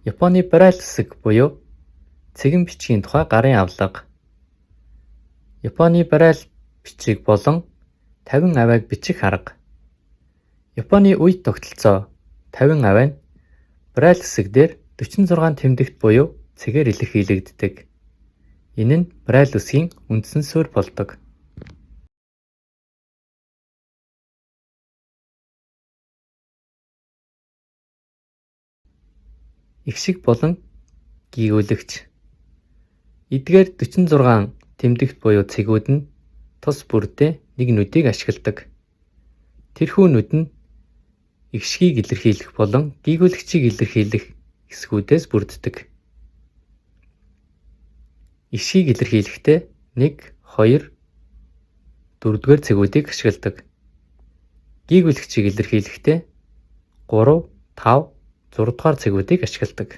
Японы Брайль хэсэг буюу цэгэн бичгийн тухай гарын авлага. Японы Брайль бичиг болон 50 авайг бичих арга. Японы үед тогтолцоо 50 авай нь Брайль хэсэг дээр 46 тэмдэгт буюу цэгээр илэрхийлэгддэг. Энэ нь Брайль үсгийн үндсэн суурь болдог. Игшиг болон гийгүүлэгч. Эдгээр 46 тэмдэгт буюу цэгүүд нь тус бүрдээ нэг нүдийг ашигладаг. Тэрхүү нүд нь игшгийг илэрхийлэх болон гийгүүлэгчийг илэрхийлэх хэсгүүдээс бүрддэг. Игшгийг илэрхийлэхдээ 1, 2, 4-р цэгүүдийг ашигладаг. Гийгүүлэгчийг илэрхийлэхдээ 3, 5, 6-р цэгүүдийг ашигладаг.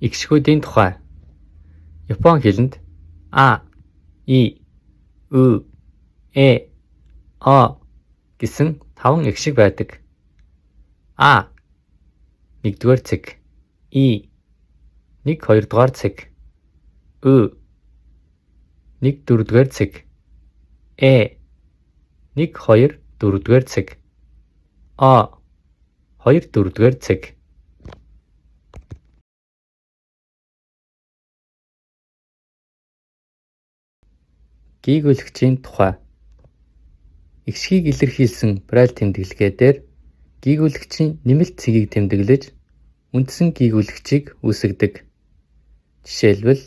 Игшгүүдийн тухай. Япон хэлэнд А, И, Ү, Э, О гэсэн 5 игшиг байдаг. А 1-р цэг, И 1-2-р цэг, Ү 1-4-р цэг, Э 1-2-4-р цэг, О 2-4-р цэг. Гийгүүлэгчийн тухай. Игшгийг илэрхийлсэн Брайль тэмдэглэгээ дээр гийгүүлэгчийн нэмэлт цэгийг тэмдэглэж үндсэн гийгүүлэгчийг үүсгэдэг. Жишээлбэл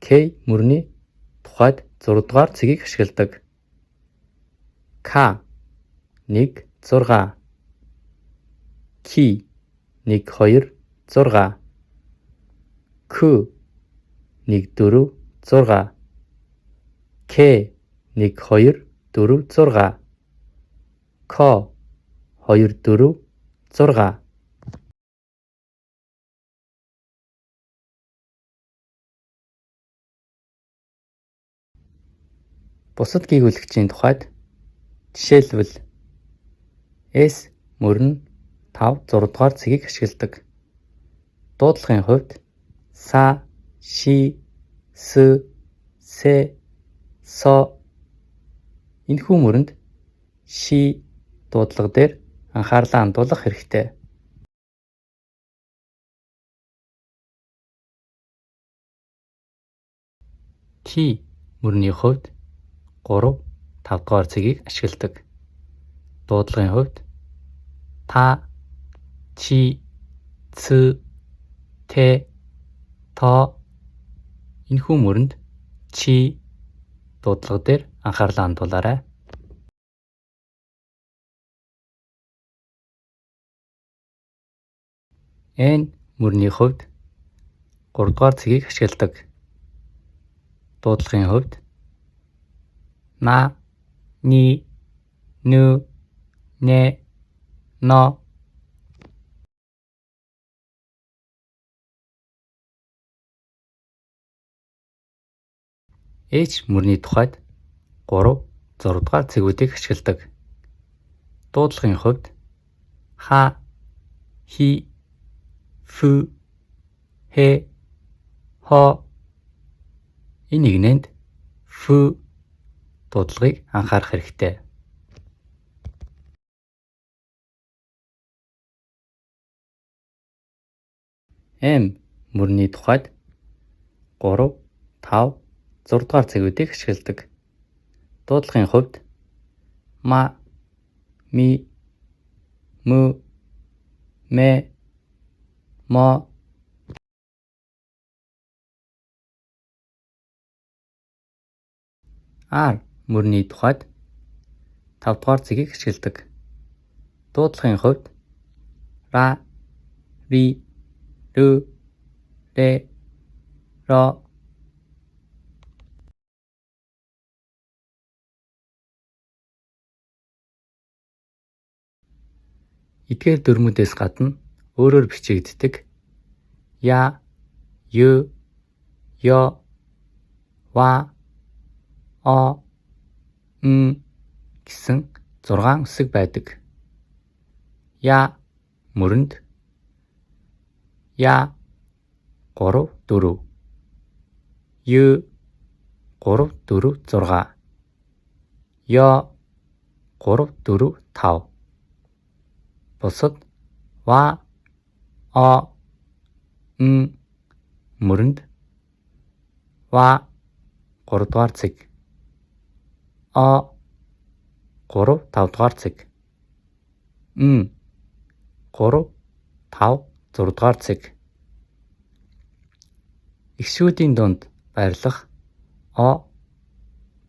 К мөрний тухайд 6-р цэгийг ашигладаг. К 1, 6, К 1, 2, 6, К 1, 4, 6, К 1, 2, 4, 6, К 2, 4, 6. Бусад гийгүүлэгчийн тухайд жишээлбэл С мөрн 5, 6-р цэгийг ашигладаг. Дуудлагын хувьд Са, Ши, С, Се, Со энэхүү мөрөнд Ши дуудлага дээр анхаарлаа хандуулах хэрэгтэй. Ки мөрний хувьд 3, 5-р цэгийг ашигладаг. Дуудлагын хувьд Та, Чи, Ц, Тэ, То энэхүү мөрөнд Чи дуудлага дээр анхаарлаа хандуулаарай. Н мөрний хувьд 3-р цэгийг ашигладаг. Дуудлагын хувьд На, Ни, Нү, Нэ, Но. H мөрний тухайд 3, 6-р цэгүүдийг ашигладаг. Дуудлагын хувьд Ха, Хи, Фү, Хэ, Хо энэ нэгнэнд Фү дуудлагыг анхаарах хэрэгтэй. М мөрний тухайд 3, 5, 6-р цэгүүдийг ашигладаг. Дуудлагын хувьд Ма, Ми, Мү, Мэ, Мо. Р мөрний тухайд 5-р цэгийг ашигладаг. Дуудлагын хувьд Ра, Ри, Рү, Рэ, Ро. Эдгээр дүрмүүдээс гадна өөрөөр бичигддэг Я, Ю, Йо, Ва, О, Н, гэсэн 6 үсэг байдаг. Я мөрөнд Я 3 4 Ю 3 4 6 Ё 3 4 5 Бусад Ва О Н мөрөнд Ва 3 дугаар цэг О 3 5 дугаар цэг Н 3 5 6 дугаар цэг Эхшүүдийн дунд байрлах О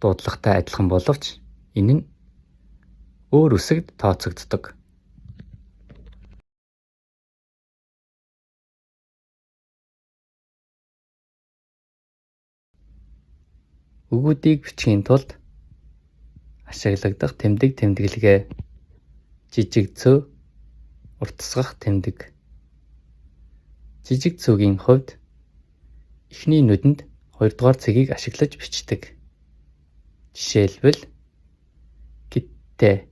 дуудлагатай адилхан боловч энэ нь өөр үсэгт тооцогддог. Үгүүдийг бичихийн тулд ашиглагдах тэмдэг тэмдэглэгээ. Жижиг цөө, уртасгах тэмдэг. Жижиг цөөгийн хувьд эхний нүдэнд 2 дугаар цэгийг ашиглаж бичдэг. Жишээлбэл гиттэй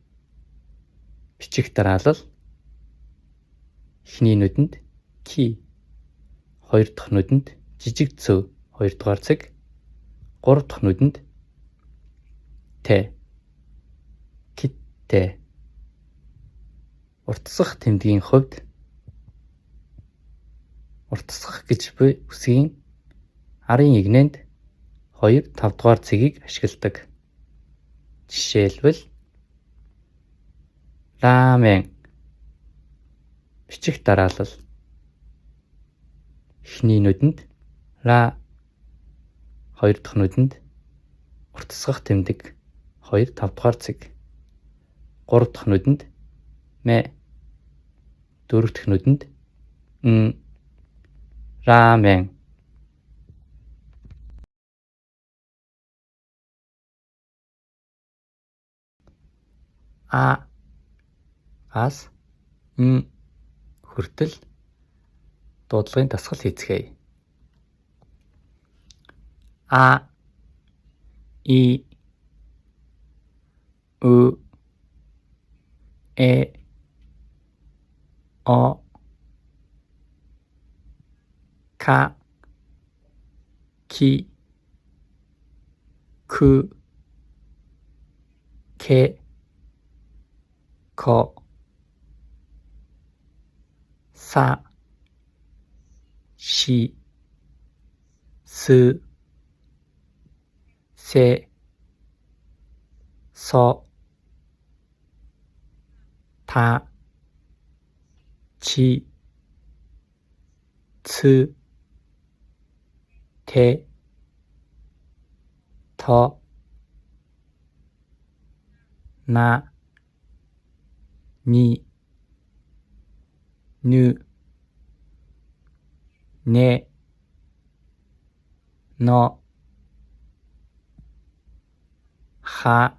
бичих дараалал эхний нүдэнд ки, 2 дахь нүдэнд жижиг цөө 2 дугаар цэг, 3 дахь нүдэнд тэ, киттэй. Уртасгах тэмдгийн хувьд уртасгах гэж буй үсгийн арын игнэнд 2 5 дугаар цэгийг ашигладаг. Жишээлбэл рамен бичих дараалал эхний нүдэнд ра, 2 дахь нүдэнд уртасгах тэмдэг 2 5 дугаар цэг, 3 дахь нүдэнд мэ, 4 дахь нүдэнд н, рамен. Аас н хүртэл дуудлагын дасгал хийцгээе. А И Ү Э О Ка Ки Ку Ке Ко Са Ши С Се Со Та Чи Ц Тэ То На Ни Нү Не Но Ха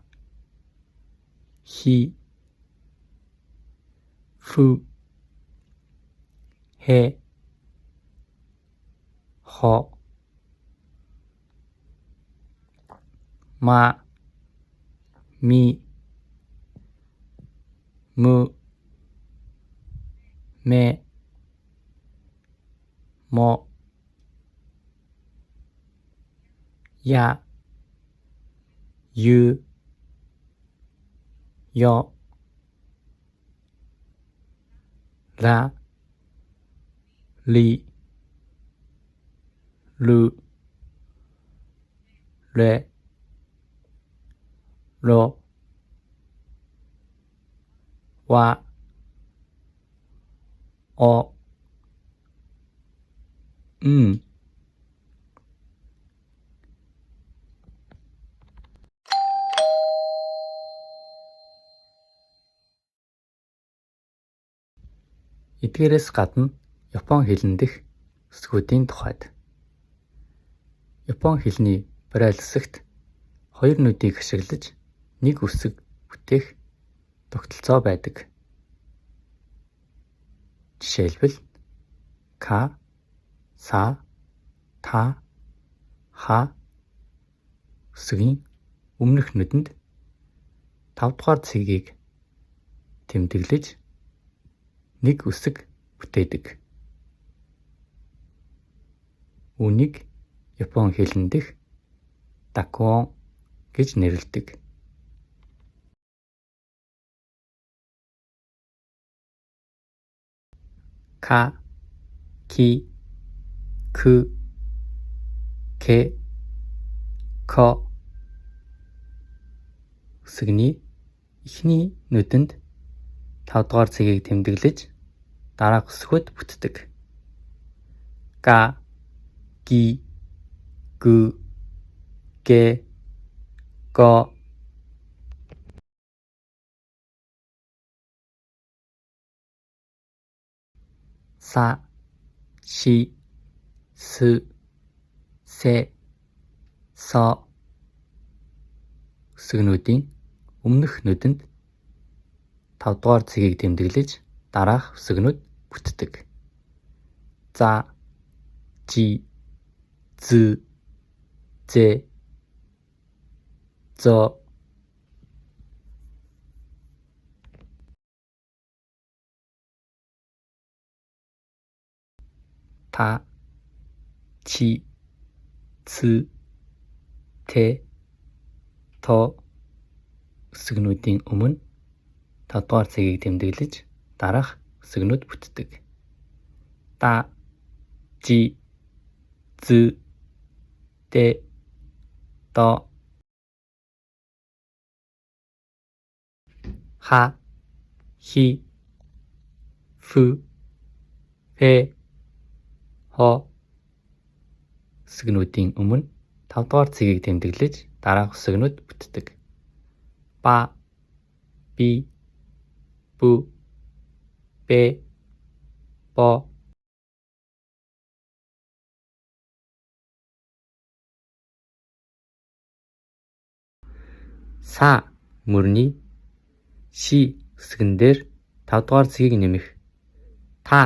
Хи Фу Хэ Хо Ма Ми Му Мэ Мо Я Ю Ё Ра Ли Лу Ле Ро Ва О Н. Эдгээрээс гадна Япон хэлэн дэх үсгүүдийн тухайд. Япон хэлний барайл хэсэгт 2 нүдийг ашиглаж нэг үсэг бүтээх тогтолцоо байдаг. Жишээлбэл ка, са, та, ха үсгийн өмнөх нүдэнд 5 дугаар цэгийг тэмдэглэж нэг үсэг бүтээдэг. Үүнийг Япон хэлэн дэх дакуон гэж нэрлэдэг. Ка, ки, ку, ке, ко үсэгний эхний нүдэнд 5 дугаар цэгийг тэмдэглэж дараах үсгүүд бүтдэг. Га, ги, гу, ге, го. Са, ши, су, се, со үсгнүүдийн өмнөх нүдэнд 5 дугаар цэгийг тэмдэглэж дараах үсгнүүд бүтдэг. За, жи, зы, зэ, зо. Та, чи, цү, тэ, то үсгнүүдийн өмнө 5 дугаар цэгийг тэмдэглэж дараах үсгнүүд бүтдэг. Да, жи, зы, дэ, до. Ха, хи, фу, фэ, хо үсгнүүдийн өмнө 5 дугаар цэгийг тэмдэглэж дараах үсгнүүд бүтдэг. Ба, би, бу, бэ, бо. Са мөрний ши үсгэн дээр 5 дугаар цэгийг нэмэх. Та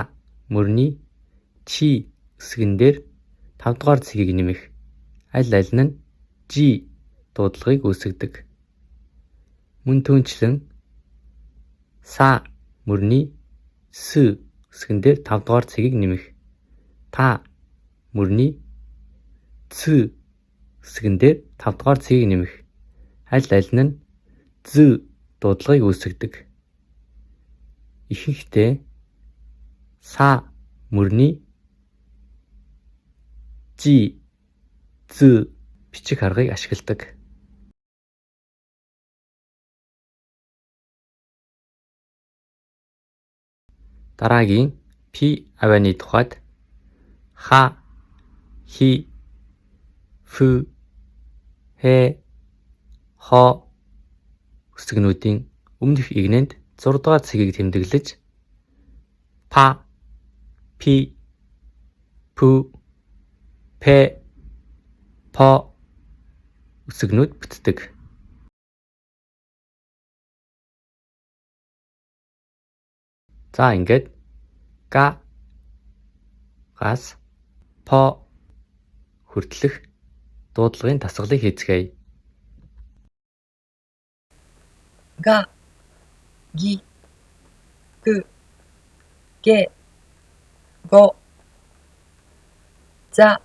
мөрний чи үсгэн дээр 5 дугаар цэгийг нэмэх. Аль аль нь жи дуудлагыг үүсгэдэг. Мөн түүнчлэн са мөрний сү үсгэн дээр 5 дугаар цэгийг нэмэх. Та мөрний цү үсгэн дээр 5 дугаар цэгийг нэмэх. Аль аль нь зү дуудлагыг үүсгэдэг. Ихэнхдээ са мөрний жи, зү бичих аргыг ашигладаг. Дараагийн пи авианы тухайд ха, хи, фу, хэ, хо үсгнүүдийн өмнөх игнэнд 6 дугаар цэгийг тэмдэглэж па, пи, пу, пэ, по үсгнүүд бүтдэг. За ингээд гаас по хүртэлх дуудлагын тасгалыг хийцгээе. Ga, gi, gu, ge, go. За,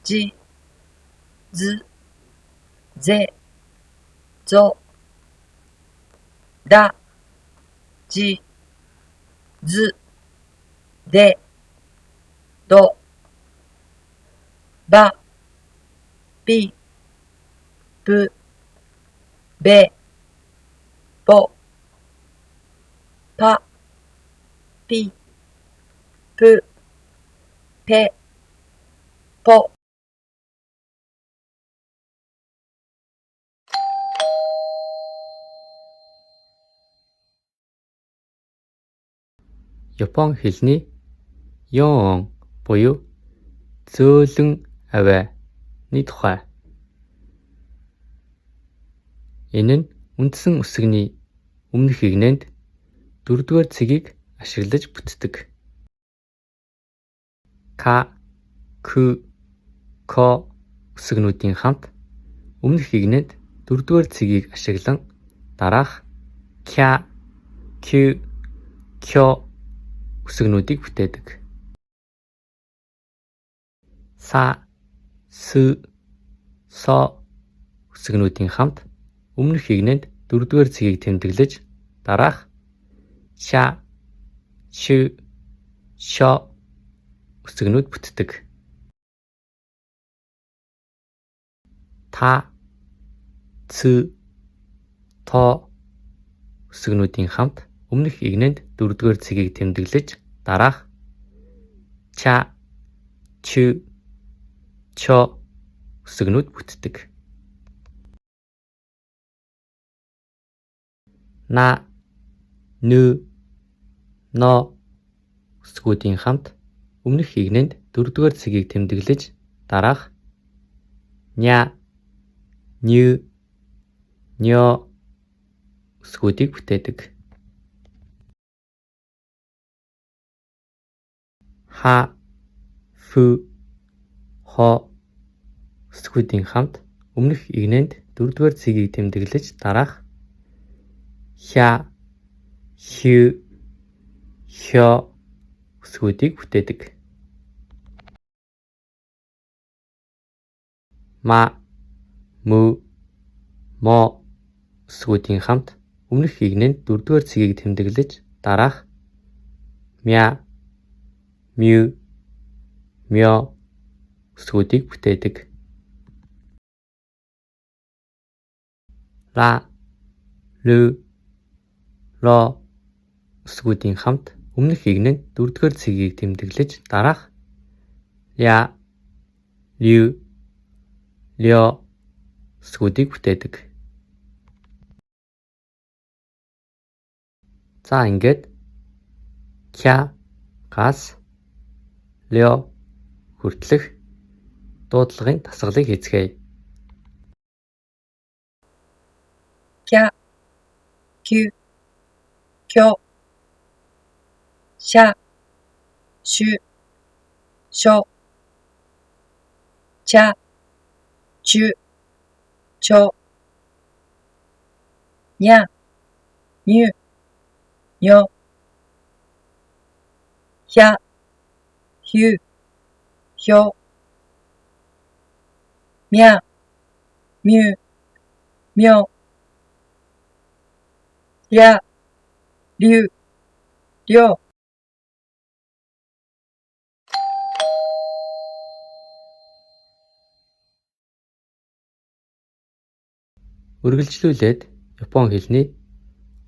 жи, зы, зэ, зо. Да, жи, зы, дэ, до. Ба, би, бу, бэ, бо. па, пи, пу, пэ, по. Япон хэлний ёон буюу зөөлөн авианы тухай. Энэ нь үндсэн үсгний өмнөх игнэнд 4 дугаар цэгийг ашиглаж бүтдэг. Ka, ku, ko үсгнүүдийн хамт өмнөх игнэнд 4 дугаар цэгийг ашиглан дараах кя, кю, кё үсгнүүдийг бүтээдэг. Са, с, со үсгнүүдийн хамт өмнөх игнэнд 4-р цэгийг тэмдэглэж дараах ша, шу, шо үсгнүүд бүтдэг. Та, ц, то үсгнүүдийн хамт өмнөх игнэнд 4-р цэгийг тэмдэглэж дараах ча, чу, чо үсгнүүд бүтдэг. На, нү, но үсгүүдийн хамт өмнөх игнэнд 4-р цэгийг тэмдэглэж дараах ня, ню, нё үсгүүдийг бүтээдэг. Ха, фү, хо үсгүүдийн хамт өмнөх игнэнд 4-р цэгийг тэмдэглэж дараах хя, хю, хё үсгүүдийг бүтээдэг. Ма, мү, мо үсгүүдийн хамт өмнөх игнэнд 4-р цэгийг тэмдэглэж дараах мя, мю, мё үсгүүдийг бүтээдэг. Ла, лү, ло үсгүүдийн хамт өмнөх игнэнд 4-р цэгийг тэмдэглэж дараах ля, лю, лё үсгүүдийг бүтээдэг. За ингээд кя, гас, лё хүртэлх дуудлагын тасгалыг хийцгээе. кя, кю, кё, ша, шу, шо, ча, чу, чо, ня, ню, нё, хя, хю, хё, мя, мю, мё, ля, лю, лё. Үргэлжлүүлээд Япон хэлний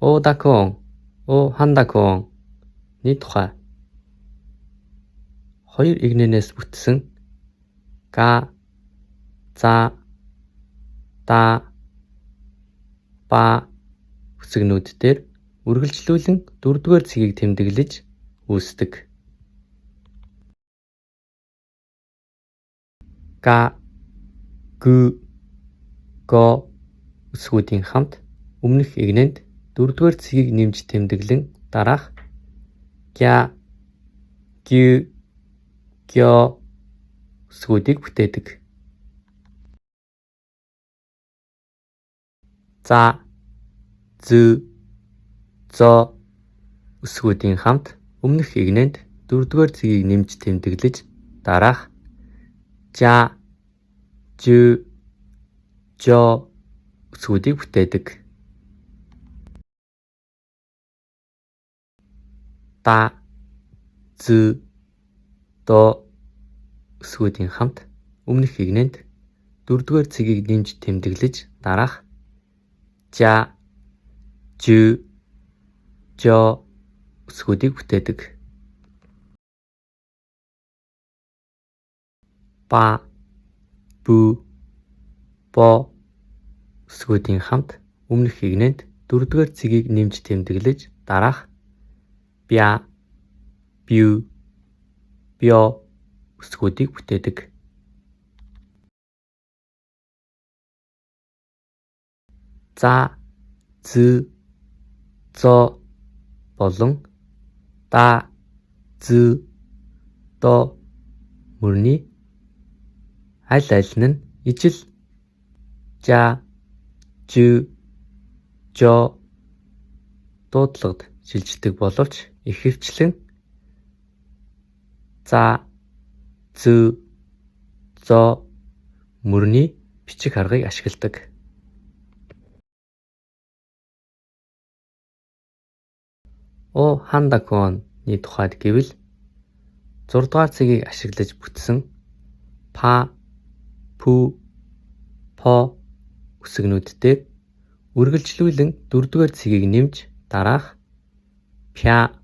одакон, хандаконны тухай. 2 игнэнээс бүтсэн га, за, да, ба үсгнүүд дээр үргэлжлүүлэн 4-р цэгийг тэмдэглэж үүсдэг. Га, гү, го үсгүүдийн хамт өмнөх игнэнд 4-р цэгийг нэмж тэмдэглэн дараах гя, гю, гё үсгүүдийг бүтээдэг. За, зү, зо үсгүүдийн хамт өмнөх игнэнд 4-р цэгийг нэмж тэмдэглэж дараах жа, жу, жо үсгүүдийг бүтээдэг. Да, зү, до үсгүүдийн хамт өмнөх игнэнд 4-р цэгийг нэмж тэмдэглэж дараах жа, жу, жо үсгүүдийг бүтээдэг. Ба, бу, бо үсгүүдийн хамт өмнөх игнэнд 4-р цэгийг нэмж тэмдэглэж дараах бя, бю, бё үсгүүдийг бүтээдэг. За, зү, зо болон да, зү, до мөрний аль аль нь ижил жа, жу, жо дуудлагад шилждэг боловч ихэвчлэн за, зы, зо мөрний бичиг аргыг ашигладаг. Хандаконы тухайд гэвэл 6 дугаар цэгийг ашиглаж бүтсэн па, пү, по үсгнүүдтэй үргэлжлүүлэн 4 дугаар цэгийг нэмж дараах пя,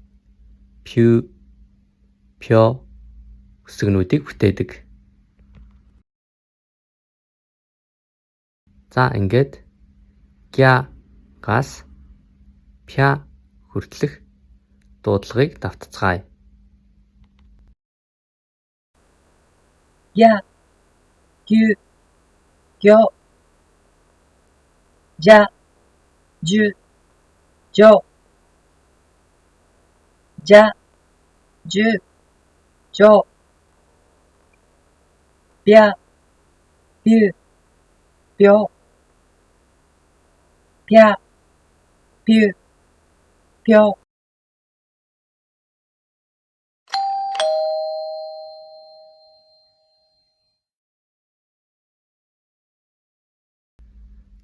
пю, пё үсгнүүдийг бүтээдэг. За ингээд гя-гаас пя хүртэлх дуудлагыг давтацгаая. я, гю, гё, жа, жу, жо, жа, жу, жо, пя, пю, пё, пя, пю, пё.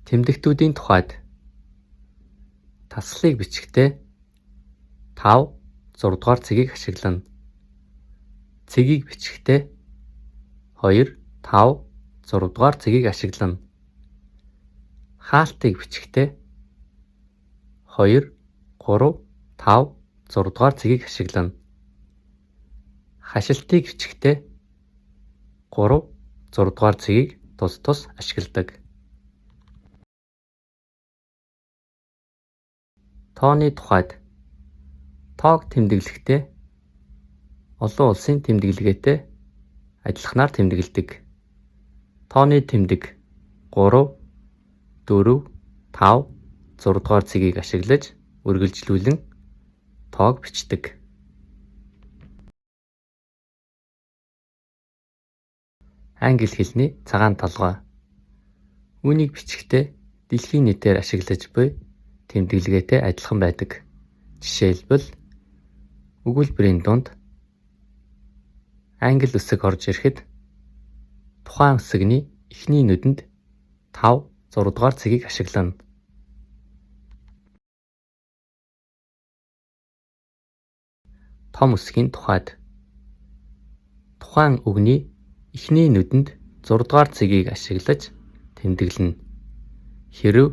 Тэмдэгтүүдийн тухайд тасалыг бичихтэй 5, 6 дугаар цэгийг ашиглана. Цэгийг бичихтэй 2, 5, 6 дугаар цэгийг ашиглана. Хаалтыг бичихтэй 2, 3, 5, 6 дугаар цэгийг ашиглана. Хашилтыг бичихтэй 3, 6 дугаар цэгийг тус тус ашигладаг. Тооны тухайд тоог тэмдэглэхдээ олон улсын тэмдэглэгээтэй адилханаар тэмдэглэдэг. Тооны тэмдэг 3, 4, 5, 6 дугаар цэгийг ашиглаж үргэлжлүүлэн тоог бичдэг. Англи хэлний цагаан толгой. Үүнийг бичихтэй дэлхийн нийтээр ашиглаж буй тэмдэглэгээтэй адилхан байдаг. Жишээлбэл өгүүлбэрийн дунд англи үсэг орж ирэхэд тухайн үсэгний эхний нүдэнд 5, 6 дугаар цэгийг ашиглана. Том үсгийн тухайд тухайн үгний эхний нүдэнд 6 дугаар цэгийг ашиглаж тэмдэглэнэ. Хэрэв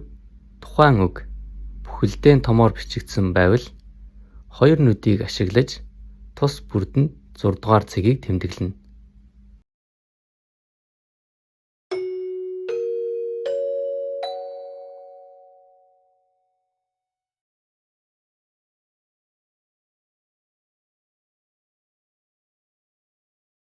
тухайн үг бүхэлдээ томоор бичигдсэн байвал 2 нүдийг ашиглаж тус бүрд нь 6 дугаар цэгийг тэмдэглэнэ.